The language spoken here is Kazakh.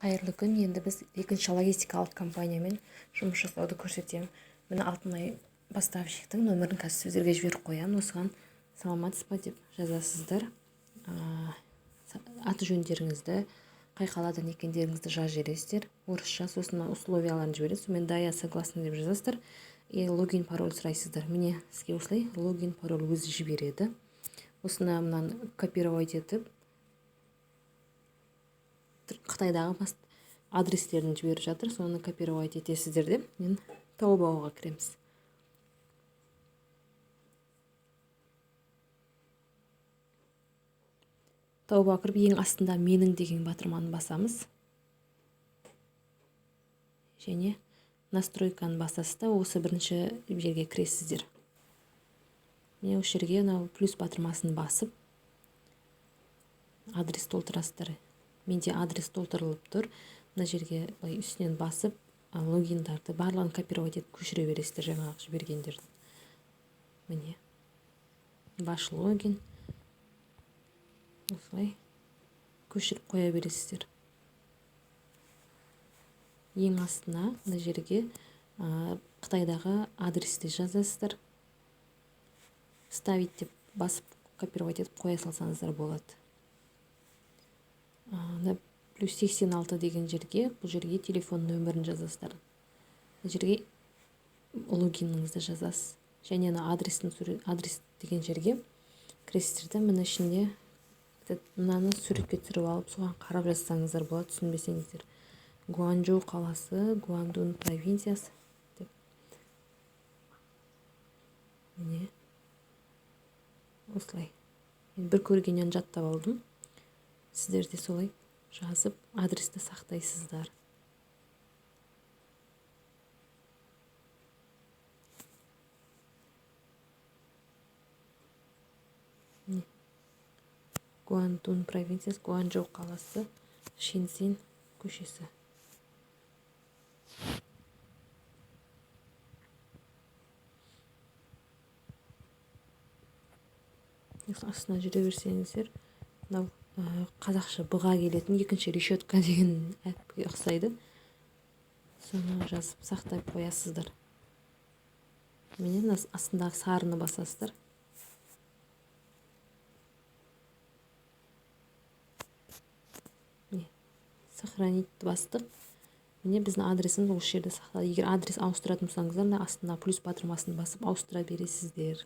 Қайырлы күн. Енді біз екінші логистикалық компаниямен жұмыс жасауды көрсетемін. Міне Алтынай поставщиктің нөмірін қазір сіздерге жіберіп қоямын. Осыған саламатсыз ба деп жазасыздар. Аты жөндеріңізді, қай қаладан екендеріңізді жазып жібересіздер. Орысша, сосын условияларын жібересіз. Сонымен да я согласна деп жазасыздар. И логин пароль сұрайсыздар. Міне сізге осылай логин пароль өзі жібереді. Осыны мынаны копировать етіп Қытайдағы адрестерін жіберіп жатыр, соны копировать етесіздер деп мен Таобаоға кіреміз. Таобаға кіріп ең астында менің деген батырманы басамыз. Және настройканы басасыз да осы бірінші жерге кіресіздер. Мен осы жерге плюс батырмасын басып адрес толтырасыздар. Менде адрес толтырылып тұр. Мына жерге үстінен басып логиндарды барлығын копировать етіп көшіре бересіздер жаңағы жібергендерді. Міне баш логин осылай көшіріп қоя бересіздер. Ең астына мына жерге Қытайдағы адресті жазасыздар. Ставить деп басып копировать етіп қоя салсаңыздар болады. Плюс 86 деген жерге, бұл жерге телефон нөмірін жазасыздар. Бұл жерге логиніңізді жазасыз. Және адрес деген жерге кіресіздерді мына ішінде мынаны суретке түсіріп алып, соған қарап жазсаңыздар болады, түсінбесеңіздер. Гуанчжоу қаласы, Гуандун провинциясы деп. Міне осылай. Мен бір көргеннен жаттап алдым. Сіздер де солай жазып адресті сақтайсыздар. Гуандун провинциясы, Гуанчжоу қаласы, Шэньцзинь көшесі. Астына жүре берсеңіздер, мынау қазақша бұға келетін екінші решетка деген әпке ұқсайды. Соны жазып сақтап қоясыздар. Менен астындағы сарыны басасыздар. Сохранить бастық. Міне біздің адресіміз осы жерде сақталады. Егер адрес ауыстыратын болсаңыздар, астына плюс батырмасын басып ауыстыра бересіздер.